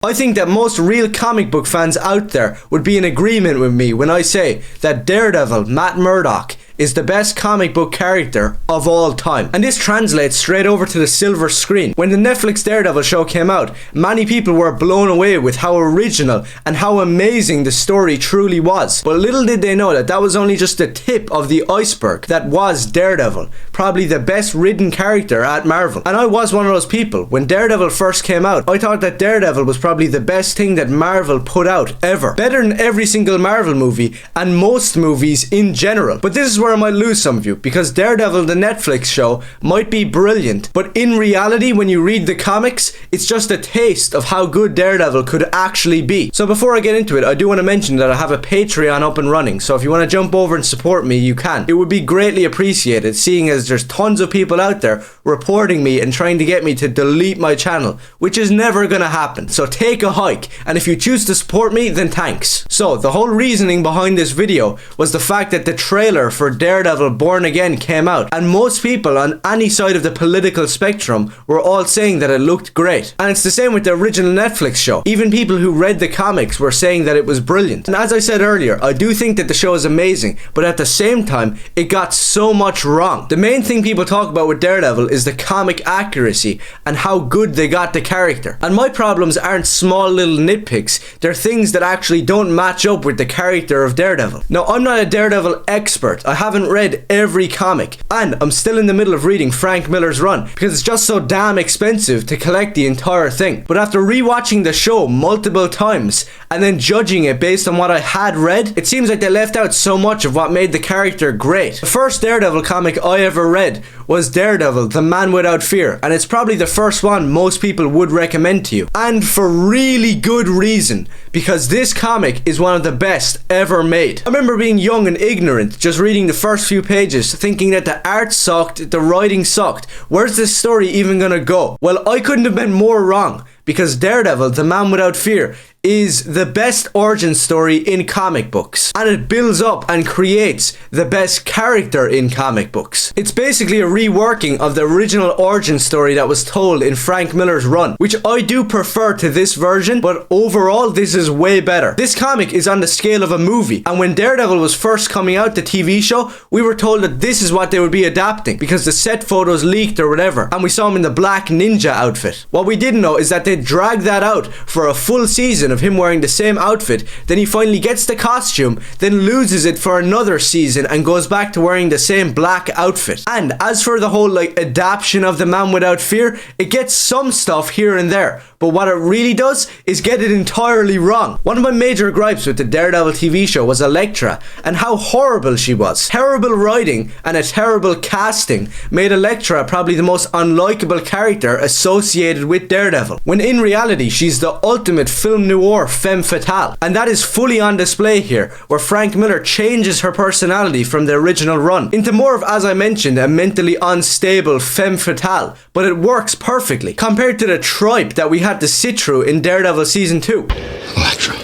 I think that most real comic book fans out there would be in agreement with me when I say that Daredevil, Matt Murdock, is the best comic book character of all time. And this translates straight over to the silver screen. When the Netflix Daredevil show came out, many people were blown away with how original and how amazing the story truly was. But little did they know that that was only just the tip of the iceberg that was Daredevil, probably the best written character at Marvel. And I was one of those people. When Daredevil first came out, I thought that Daredevil was probably the best thing that Marvel put out ever. Better than every single Marvel movie and most movies in general. But this is where I might lose some of you, because Daredevil, the Netflix show, might be brilliant, but in reality, when you read the comics, it's just a taste of how good Daredevil could actually be. So before I get into it, I do want to mention that I have a Patreon up and running, so if you want to jump over and support me, you can. It would be greatly appreciated, seeing as there's tons of people out there reporting me and trying to get me to delete my channel, which is never gonna happen. So take a hike, and if you choose to support me, then thanks. So the whole reasoning behind this video was the fact that the trailer for Daredevil Born Again came out, and most people on any side of the political spectrum were all saying that it looked great. And it's the same with the original Netflix show. Even people who read the comics were saying that it was brilliant. And as I said earlier, I do think that the show is amazing, but at the same time, it got so much wrong. The main thing people talk about with Daredevil is the comic accuracy and how good they got the character. And my problems aren't small little nitpicks, they're things that actually don't match up with the character of Daredevil. Now, I'm not a Daredevil expert. I haven't read every comic, and I'm still in the middle of reading Frank Miller's run because it's just so damn expensive to collect the entire thing. But after rewatching the show multiple times and then judging it based on what I had read, it seems like they left out so much of what made the character great. The first Daredevil comic I ever read was Daredevil, the Man Without Fear, and it's probably the first one most people would recommend to you. And for really good reason, because this comic is one of the best ever made. I remember being young and ignorant, just reading the first few pages, thinking that the art sucked, the writing sucked. Where's this story even gonna go? Well, I couldn't have been more wrong, because Daredevil, the Man Without Fear, is the best origin story in comic books, and it builds up and creates the best character in comic books. It's basically a reworking of the original origin story that was told in Frank Miller's run, which I do prefer to this version, but overall this is way better. This comic is on the scale of a movie, and when Daredevil was first coming out, the TV show, we were told that this is what they would be adapting because the set photos leaked or whatever, and we saw him in the black ninja outfit. What we didn't know is that they dragged that out for a full season of him wearing the same outfit, then he finally gets the costume, then loses it for another season and goes back to wearing the same black outfit. And as for the whole adaptation of the Man Without Fear, it gets some stuff here and there, but what it really does is get it entirely wrong. One of my major gripes with the Daredevil TV show was Elektra and how horrible she was. Terrible writing and a terrible casting made Elektra probably the most unlikable character associated with Daredevil, when in reality she's the ultimate film noir femme fatale, and that is fully on display here, where Frank Miller changes her personality from the original run into more of, as I mentioned, a mentally unstable femme fatale, but it works perfectly compared to the tripe that we had to sit through in Daredevil season 2. Elektra.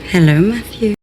Hello, Matthew.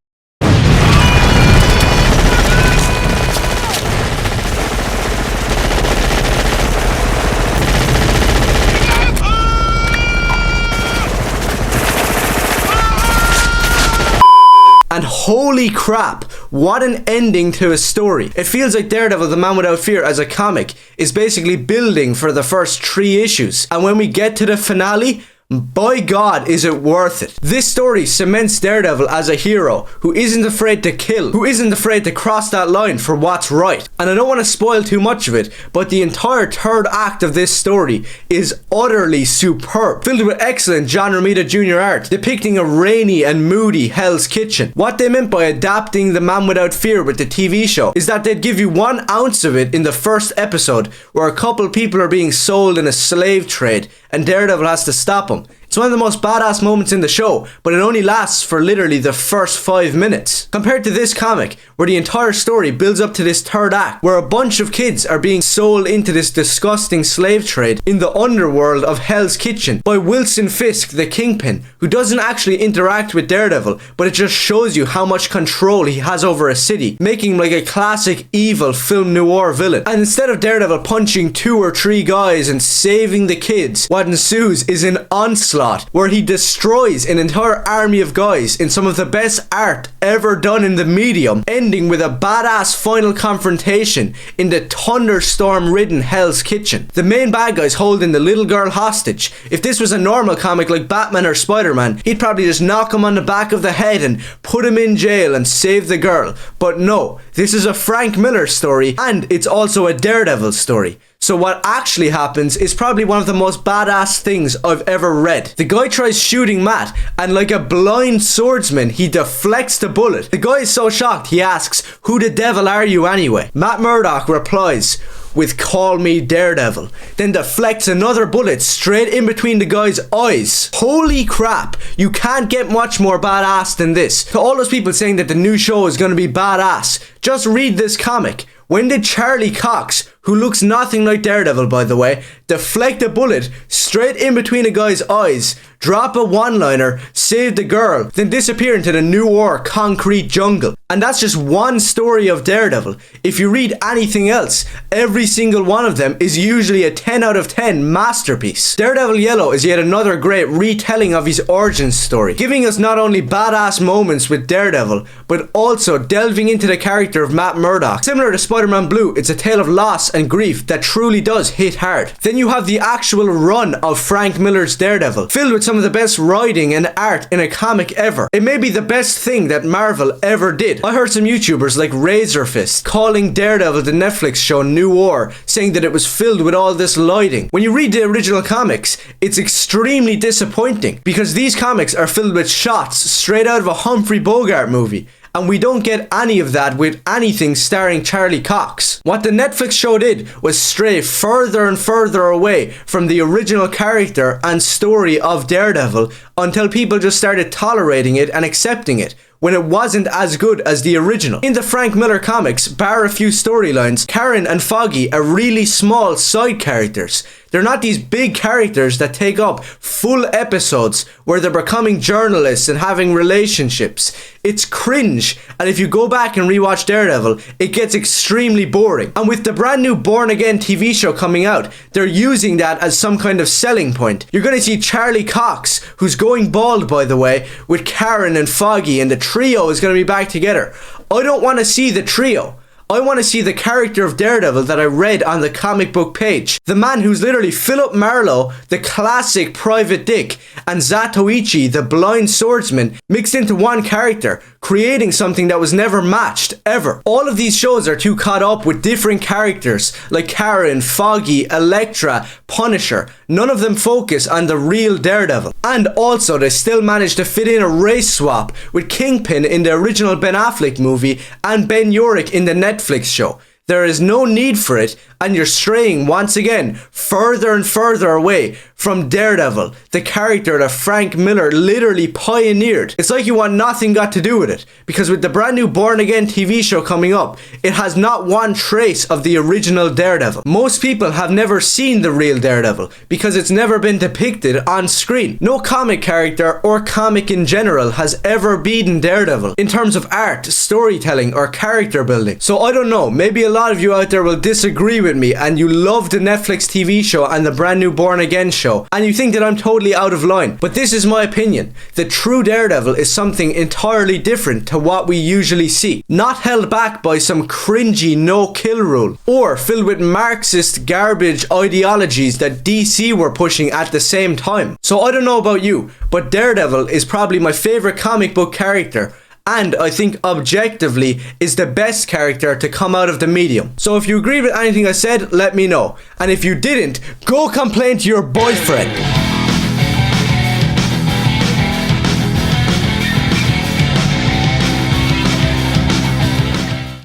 And holy crap, what an ending to a story. It feels like Daredevil, the Man Without Fear as a comic is basically building for the first 3 issues. And when we get to the finale, by God, is it worth it. This story cements Daredevil as a hero who isn't afraid to kill, who isn't afraid to cross that line for what's right. And I don't want to spoil too much of it, but the entire third act of this story is utterly superb, filled with excellent John Romita Jr. art, depicting a rainy and moody Hell's Kitchen. What they meant by adapting The Man Without Fear with the TV show is that they'd give you 1 ounce of it in the first episode, where a couple people are being sold in a slave trade, and Daredevil has to stop them. It's one of the most badass moments in the show, but it only lasts for literally the first 5 minutes. Compared to this comic, where the entire story builds up to this third act, where a bunch of kids are being sold into this disgusting slave trade in the underworld of Hell's Kitchen by Wilson Fisk, the Kingpin, who doesn't actually interact with Daredevil, but it just shows you how much control he has over a city, making him like a classic evil film noir villain. And instead of Daredevil punching 2 or 3 guys and saving the kids, what ensues is an onslaught onslaught where he destroys an entire army of guys in some of the best art ever done in the medium, ending with a badass final confrontation in the thunderstorm-ridden Hell's Kitchen. The main bad guy's holding the little girl hostage. If this was a normal comic like Batman or Spider-Man, he'd probably just knock him on the back of the head and put him in jail and save the girl. But no, this is a Frank Miller story, and it's also a Daredevil story. So what actually happens is probably one of the most badass things I've ever read. The guy tries shooting Matt, and like a blind swordsman, he deflects the bullet. The guy is so shocked, he asks, "Who the devil are you anyway?" Matt Murdock replies with "Call me Daredevil," then deflects another bullet straight in between the guy's eyes. Holy crap, you can't get much more badass than this. To all those people saying that the new show is going to be badass, just read this comic. When did Charlie Cox, who looks nothing like Daredevil by the way, deflect a bullet straight in between a guy's eyes, drop a one-liner, save the girl, then disappear into the Noir concrete jungle? And that's just one story of Daredevil. If you read anything else, every single one of them is usually a 10 out of 10 masterpiece. Daredevil Yellow is yet another great retelling of his origin story, giving us not only badass moments with Daredevil, but also delving into the character of Matt Murdock. Similar to Spider-Man Blue, it's a tale of loss and grief that truly does hit hard. Then you have the actual run of Frank Miller's Daredevil, filled with some of the best writing and art in a comic ever. It may be the best thing that Marvel ever did. I heard some YouTubers like Razorfist calling Daredevil the Netflix show Noir, saying that it was filled with all this lighting. When you read the original comics, it's extremely disappointing because these comics are filled with shots straight out of a Humphrey Bogart movie. And we don't get any of that with anything starring Charlie Cox. What the Netflix show did was stray further and further away from the original character and story of Daredevil until people just started tolerating it and accepting it, when it wasn't as good as the original. In the Frank Miller comics, bar a few storylines, Karen and Foggy are really small side characters. They're not these big characters that take up full episodes where they're becoming journalists and having relationships. It's cringe, and if you go back and rewatch Daredevil, it gets extremely boring. And with the brand new Born Again TV show coming out, they're using that as some kind of selling point. You're going to see Charlie Cox, who's going bald by the way, with Karen and Foggy, and the trio is going to be back together. I don't want to see the trio. I want to see the character of Daredevil that I read on the comic book page. The man who's literally Philip Marlowe, the classic Private Dick, and Zatoichi, the blind swordsman, mixed into one character, creating something that was never matched, ever. All of these shows are too caught up with different characters like Karen, Foggy, Elektra, Punisher. None of them focus on the real Daredevil. And also they still managed to fit in a race swap with Kingpin in the original Ben Affleck movie and Ben Urich in the Netflix show. There is no need for it, and you're straying once again further and further away from Daredevil, the character that Frank Miller literally pioneered. It's like you want nothing got to do with it, because with the brand new Born Again TV show coming up, it has not one trace of the original Daredevil. Most people have never seen the real Daredevil because it's never been depicted on screen. No comic character or comic in general has ever beaten Daredevil in terms of art, storytelling, or character building. So I don't know, maybe a lot of you out there will disagree with me and you love the Netflix TV show and the brand new Born Again show and you think that I'm totally out of line, but this is my opinion. The true Daredevil is something entirely different to what we usually see, not held back by some cringy no-kill rule or filled with Marxist garbage ideologies that DC were pushing at the same time. So I don't know about you, but Daredevil is probably my favorite comic book character, and I think objectively is the best character to come out of the medium. So if you agree with anything I said, let me know. And if you didn't, go complain to your boyfriend.